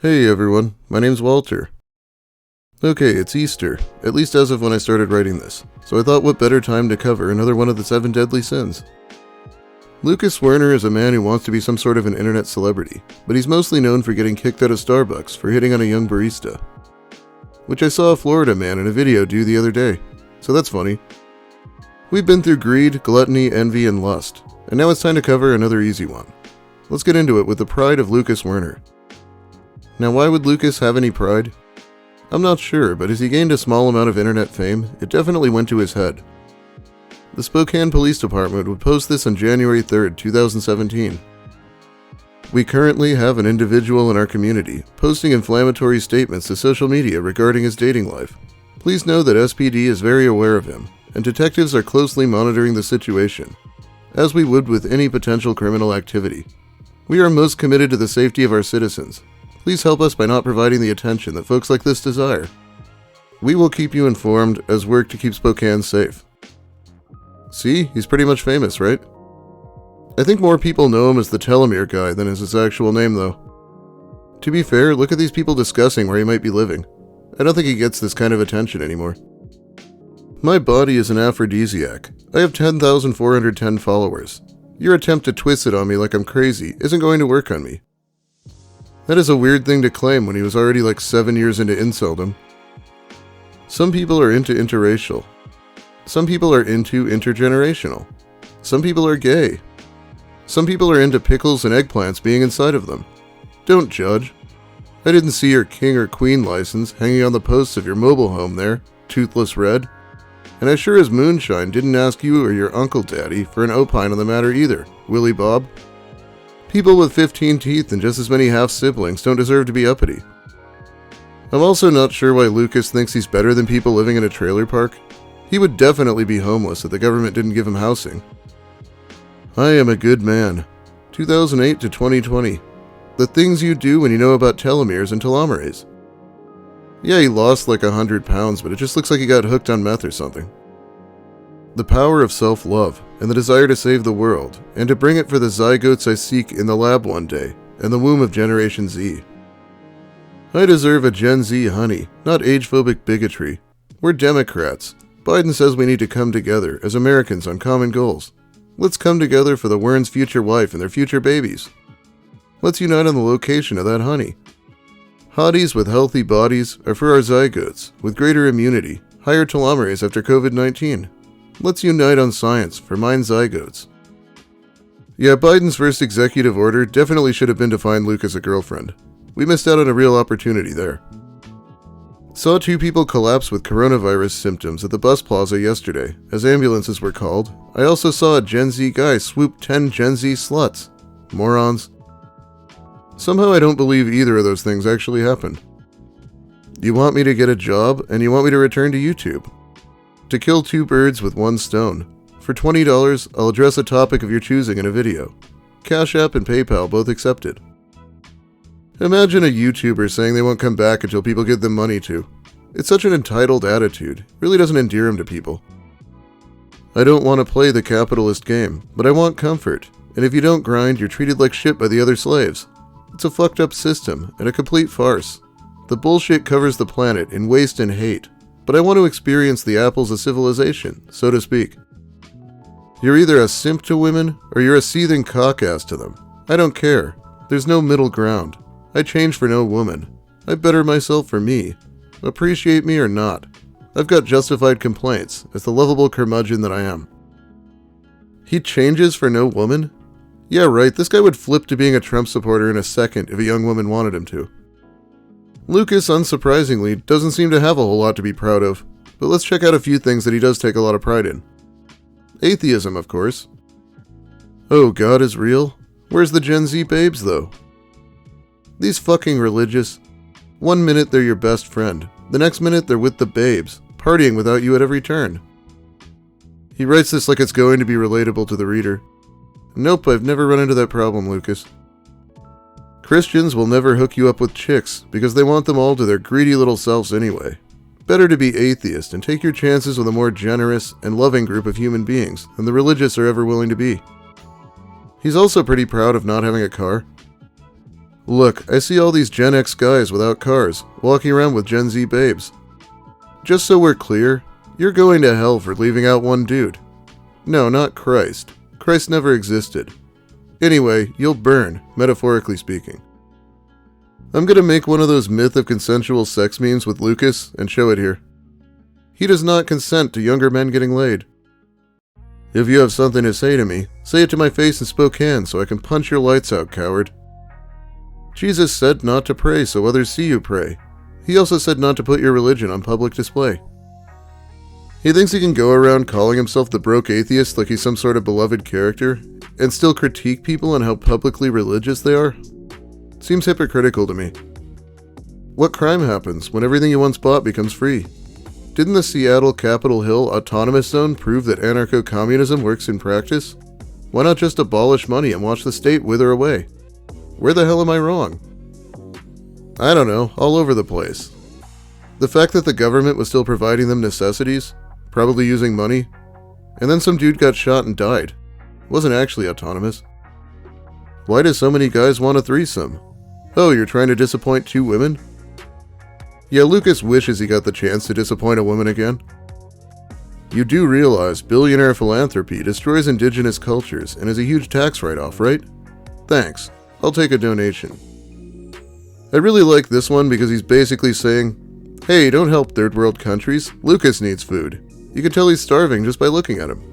Hey everyone, my name's Walter. Okay, it's Easter, at least as of when I started writing this, so I thought what better time to cover another one of the 7 deadly sins. Lucas Werner is a man who wants to be some sort of an internet celebrity, but he's mostly known for getting kicked out of Starbucks for hitting on a young barista. Which I saw a Florida man in a video do the other day, so that's funny. We've been through greed, gluttony, envy, and lust, and now it's time to cover another easy one. Let's get into it with the pride of Lucas Werner. Now, why would Lucas have any pride? I'm not sure, but as he gained a small amount of internet fame, it definitely went to his head. The Spokane Police Department would post this on January 3rd, 2017. We currently have an individual in our community posting inflammatory statements to social media regarding his dating life. Please know that SPD is very aware of him, and detectives are closely monitoring the situation, as we would with any potential criminal activity. We are most committed to the safety of our citizens. Please help us by not providing the attention that folks like this desire. We will keep you informed as work to keep Spokane safe. See, he's pretty much famous, right? I think more people know him as the telomere guy than as his actual name, though. To be fair, look at these people discussing where he might be living. I don't think he gets this kind of attention anymore. My body is an aphrodisiac. I have 10,410 followers. Your attempt to twist it on me like I'm crazy isn't going to work on me. That is a weird thing to claim when he was already like 7 years into inceldom. Some people are into interracial. Some people are into intergenerational. Some people are gay. Some people are into pickles and eggplants being inside of them. Don't judge. I didn't see your king or queen license hanging on the posts of your mobile home there, toothless red. And I sure as moonshine didn't ask you or your uncle daddy for an opine on the matter either, Willie Bob. People with 15 teeth and just as many half-siblings don't deserve to be uppity. I'm also not sure why Lucas thinks he's better than people living in a trailer park. He would definitely be homeless if the government didn't give him housing. I am a good man. 2008 to 2020. The things you do when you know about telomeres and telomerase. Yeah, he lost like 100 pounds, but it just looks like he got hooked on meth or something. The power of self-love, and the desire to save the world, and to bring it for the zygotes I seek in the lab one day, and the womb of Generation Z. I deserve a Gen Z honey, not age-phobic bigotry. We're Democrats. Biden says we need to come together as Americans on common goals. Let's come together for the Wern's future wife and their future babies. Let's unite on the location of that honey. Hotties with healthy bodies are for our zygotes, with greater immunity, higher telomerase after COVID-19. Let's unite on science for mine zygotes. Yeah, Biden's first executive order definitely should have been to find Lucas a girlfriend. We missed out on a real opportunity there. Saw 2 people collapse with coronavirus symptoms at the bus plaza yesterday, as ambulances were called. I also saw a Gen Z guy swoop 10 Gen Z sluts. Morons. Somehow I don't believe either of those things actually happened. You want me to get a job, and you want me to return to YouTube. To kill 2 birds with 1 stone. For $20, I'll address a topic of your choosing in a video. Cash App and PayPal both accepted. Imagine a YouTuber saying they won't come back until people give them money to. It's such an entitled attitude. Really doesn't endear him to people. I don't want to play the capitalist game, but I want comfort. And if you don't grind, you're treated like shit by the other slaves. It's a fucked up system and a complete farce. The bullshit covers the planet in waste and hate. But I want to experience the apples of civilization, so to speak. You're either a simp to women, or you're a seething cockass to them. I don't care. There's no middle ground. I change for no woman. I better myself for me. Appreciate me or not. I've got justified complaints, as the lovable curmudgeon that I am. He changes for no woman? Yeah, right, this guy would flip to being a Trump supporter in a second if a young woman wanted him to. Lucas, unsurprisingly, doesn't seem to have a whole lot to be proud of, but let's check out a few things that he does take a lot of pride in. Atheism, of course. Oh, God is real? Where's the Gen Z babes, though? These fucking religious. 1 minute they're your best friend, the next minute they're with the babes, partying without you at every turn. He writes this like it's going to be relatable to the reader. Nope, I've never run into that problem, Lucas. Christians will never hook you up with chicks because they want them all to their greedy little selves anyway. Better to be atheist and take your chances with a more generous and loving group of human beings than the religious are ever willing to be. He's also pretty proud of not having a car. Look, I see all these Gen X guys without cars, walking around with Gen Z babes. Just so we're clear, you're going to hell for leaving out one dude. No, not Christ. Christ never existed. Anyway, you'll burn, metaphorically speaking. I'm gonna make one of those myth of consensual sex memes with Lucas and show it here. He does not consent to younger men getting laid. If you have something to say to me, say it to my face in Spokane so I can punch your lights out, coward. Jesus said not to pray so others see you pray. He also said not to put your religion on public display. He thinks he can go around calling himself the broke atheist like he's some sort of beloved character, and still critique people on how publicly religious they are? Seems hypocritical to me. What crime happens when everything you once bought becomes free? Didn't the Seattle Capitol Hill Autonomous Zone prove that anarcho-communism works in practice? Why not just abolish money and watch the state wither away? Where the hell am I wrong? I don't know, all over the place. The fact that the government was still providing them necessities, probably using money, and then some dude got shot and died, wasn't actually autonomous. Why do so many guys want a threesome? Oh, you're trying to disappoint 2 women? Yeah, Lucas wishes he got the chance to disappoint a woman again. You do realize billionaire philanthropy destroys indigenous cultures and is a huge tax write-off, right? Thanks. I'll take a donation. I really like this one because he's basically saying, hey, don't help third world countries. Lucas needs food. You can tell he's starving just by looking at him.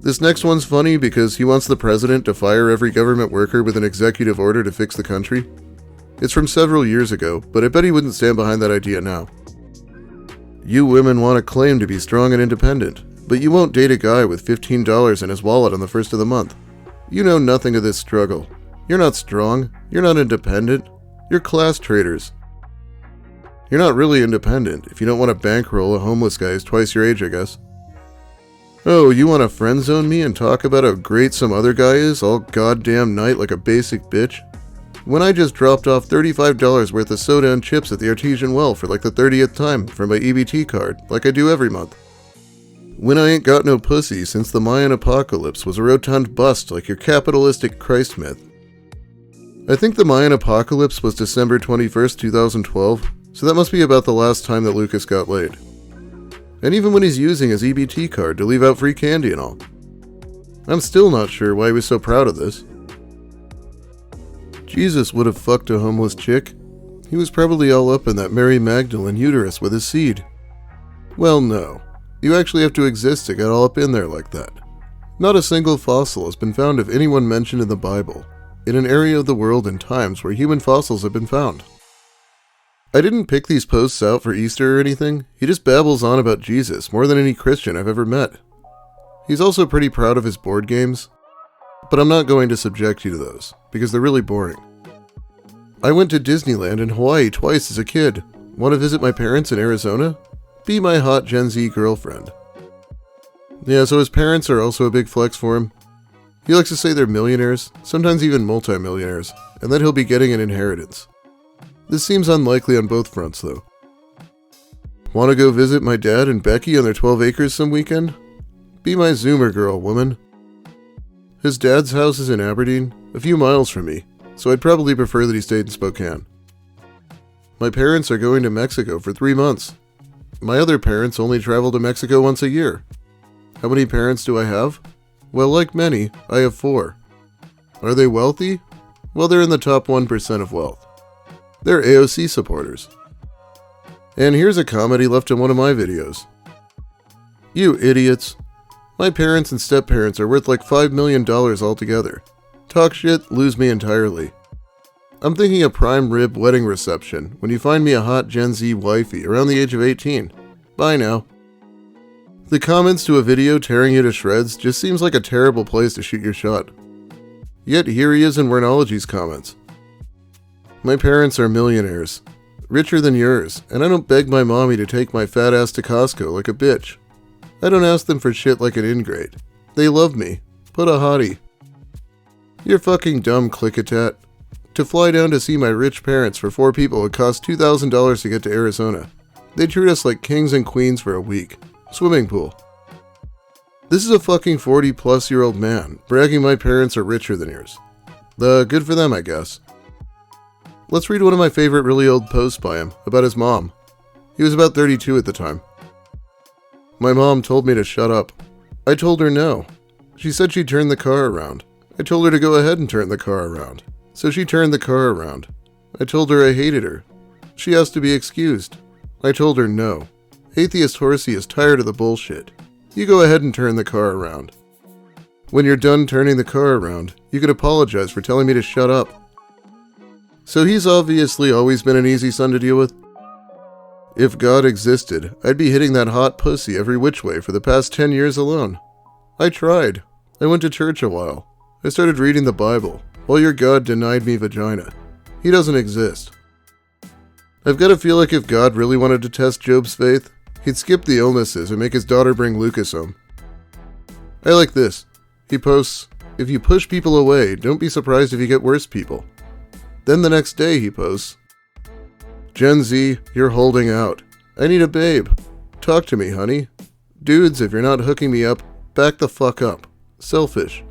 This next one's funny because he wants the president to fire every government worker with an executive order to fix the country. It's from several years ago, but I bet he wouldn't stand behind that idea now. You women want to claim to be strong and independent, but you won't date a guy with $15 in his wallet on the first of the month. You know nothing of this struggle. You're not strong. You're not independent. You're class traders. You're not really independent if you don't want to bankroll a homeless guy who's twice your age, I guess. Oh, you want to friend zone me and talk about how great some other guy is all goddamn night like a basic bitch? When I just dropped off $35 worth of soda and chips at the Artesian Well for like the 30th time from my EBT card, like I do every month. When I ain't got no pussy since the Mayan apocalypse was a rotund bust like your capitalistic Christ myth. I think the Mayan apocalypse was December 21st, 2012, so that must be about the last time that Lucas got laid. And even when he's using his EBT card to leave out free candy and all. I'm still not sure why he was so proud of this. Jesus would have fucked a homeless chick. He was probably all up in that Mary Magdalene uterus with his seed. Well, no. You actually have to exist to get all up in there like that. Not a single fossil has been found of anyone mentioned in the Bible, in an area of the world and times where human fossils have been found. I didn't pick these posts out for Easter or anything. He just babbles on about Jesus more than any Christian I've ever met. He's also pretty proud of his board games, but I'm not going to subject you to those, because they're really boring. I went to Disneyland in Hawaii twice as a kid. Want to visit my parents in Arizona? Be my hot Gen Z girlfriend. Yeah, so his parents are also a big flex for him. He likes to say they're millionaires, sometimes even multi-millionaires, and that he'll be getting an inheritance. This seems unlikely on both fronts, though. Want to go visit my dad and Becky on their 12 acres some weekend? Be my Zoomer girl, woman. His dad's house is in Aberdeen, a few miles from me, so I'd probably prefer that he stayed in Spokane. My parents are going to Mexico for 3 months. My other parents only travel to Mexico once a year. How many parents do I have? Well, like many, I have 4. Are they wealthy? Well, they're in the top 1% of wealth. They're AOC supporters. And here's a comment he left in one of my videos. You idiots. My parents and step-parents are worth like $5 million altogether. Talk shit, lose me entirely. I'm thinking a prime rib wedding reception when you find me a hot Gen Z wifey around the age of 18. Bye now. The comments to a video tearing you to shreds just seems like a terrible place to shoot your shot. Yet here he is in Wernology's comments. My parents are millionaires, richer than yours, and I don't beg my mommy to take my fat ass to Costco like a bitch. I don't ask them for shit like an ingrate. They love me. Put a hottie. You're fucking dumb, click-a-tat. To fly down to see my rich parents for 4 people would cost $2,000 to get to Arizona. They treat us like kings and queens for a week. Swimming pool. This is a fucking 40-plus-year-old man bragging my parents are richer than yours. Good for them, I guess. Let's read one of my favorite really old posts by him, about his mom. He was about 32 at the time. My mom told me to shut up. I told her no. She said she'd turn the car around. I told her to go ahead and turn the car around. So she turned the car around. I told her I hated her. She asked to be excused. I told her no. Atheist Horsey is tired of the bullshit. You go ahead and turn the car around. When you're done turning the car around, you can apologize for telling me to shut up. So he's obviously always been an easy son to deal with. If God existed, I'd be hitting that hot pussy every which way for the past 10 years alone. I tried. I went to church a while. I started reading the Bible, while your God denied me vagina. He doesn't exist. I've got to feel like if God really wanted to test Job's faith, he'd skip the illnesses and make his daughter bring Lucas home. I like this. He posts, "If you push people away, don't be surprised if you get worse people." Then the next day he posts, "Gen Z, you're holding out. I need a babe. Talk to me, honey. Dudes, if you're not hooking me up, back the fuck up. Selfish."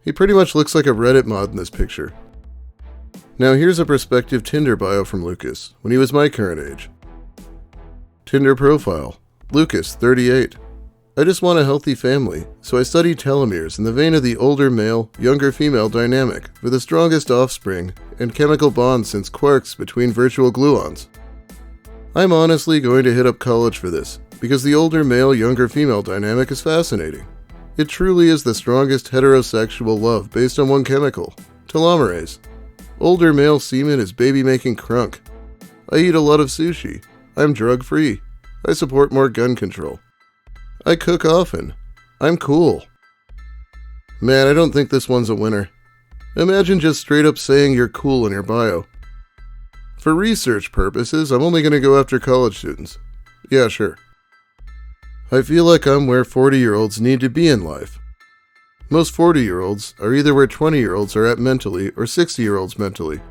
He pretty much looks like a Reddit mod in this picture. Now here's a prospective Tinder bio from Lucas, when he was my current age. Tinder profile. Lucas, 38. I just want a healthy family, so I study telomeres in the vein of the older male, younger female dynamic for the strongest offspring and chemical bonds since quarks between virtual gluons. I'm honestly going to hit up college for this, because the older male, younger female dynamic is fascinating. It truly is the strongest heterosexual love based on one chemical, telomerase. Older male semen is baby-making crunk. I eat a lot of sushi. I'm drug-free. I support more gun control. I cook often. I'm cool. Man, I don't think this one's a winner. Imagine just straight up saying you're cool in your bio. For research purposes, I'm only going to go after college students. Yeah, sure. I feel like I'm where 40-year-olds need to be in life. Most 40-year-olds are either where 20-year-olds are at mentally or 60-year-olds mentally.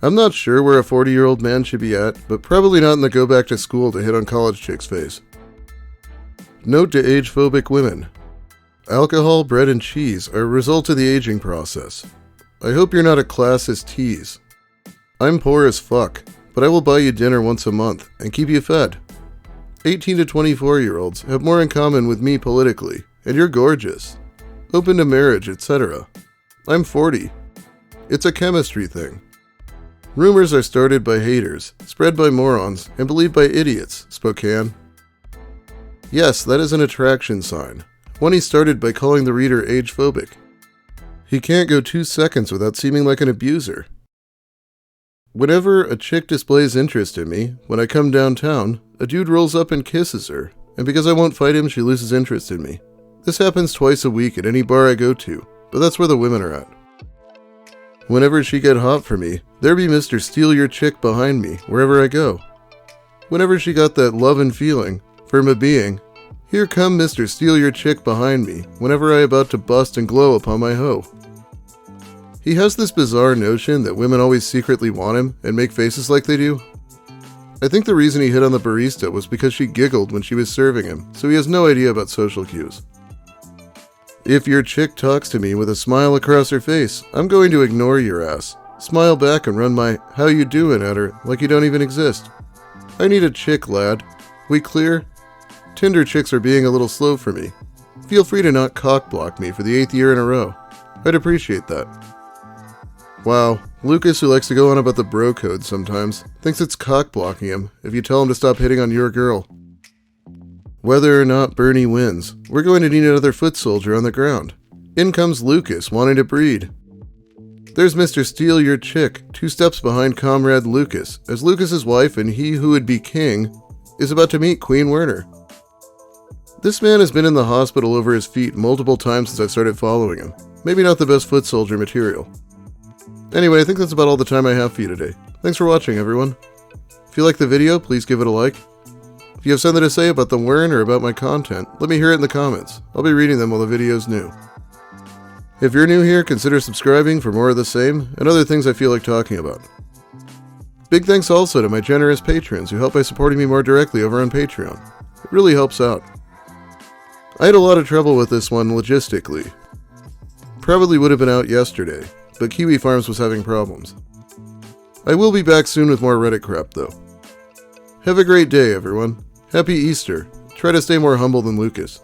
I'm not sure where a 40-year-old man should be at, but probably not in the go back to school to hit on college chicks phase. Note to age-phobic women. Alcohol, bread, and cheese are a result of the aging process. I hope you're not a classist tease. I'm poor as fuck, but I will buy you dinner once a month and keep you fed. 18 to 24-year-olds have more in common with me politically, and you're gorgeous. Open to marriage, etc. I'm 40. It's a chemistry thing. Rumors are started by haters, spread by morons, and believed by idiots, Spokane. Yes, that is an attraction sign. One he started by calling the reader age-phobic. He can't go 2 seconds without seeming like an abuser. Whenever a chick displays interest in me, when I come downtown, a dude rolls up and kisses her, and because I won't fight him, she loses interest in me. This happens twice a week at any bar I go to, but that's where the women are at. Whenever she get hot for me, there be Mr. Steal Your Chick behind me, wherever I go. Whenever she got that love and feeling, for my being, here come Mr. Steal Your Chick behind me, whenever I about to bust and glow upon my hoe. He has this bizarre notion that women always secretly want him and make faces like they do. I think the reason he hit on the barista was because she giggled when she was serving him, so he has no idea about social cues. If your chick talks to me with a smile across her face, I'm going to ignore your ass, smile back and run my "how you doing" at her like you don't even exist. I need a chick, lad. We clear? Tinder chicks are being a little slow for me. Feel free to not cock-block me for the 8th year in a row. I'd appreciate that. Wow, Lucas, who likes to go on about the bro code sometimes, thinks it's cock-blocking him if you tell him to stop hitting on your girl. Whether or not Bernie wins, we're going to need another foot soldier on the ground. In comes Lucas, wanting to breed. There's Mr. Steal Your Chick, 2 steps behind Comrade Lucas, as Lucas's wife and he who would be king is about to meet Queen Werner. This man has been in the hospital over his feet multiple times since I started following him. Maybe not the best foot soldier material. Anyway, I think that's about all the time I have for you today. Thanks for watching, everyone. If you like the video, please give it a like. If you have something to say about the Werner or about my content, let me hear it in the comments. I'll be reading them while the video's new. If you're new here, consider subscribing for more of the same and other things I feel like talking about. Big thanks also to my generous patrons who help by supporting me more directly over on Patreon. It really helps out. I had a lot of trouble with this one logistically. Probably would have been out yesterday, but Kiwi Farms was having problems. I will be back soon with more Reddit crap, though. Have a great day, everyone. Happy Easter. Try to stay more humble than Lucas.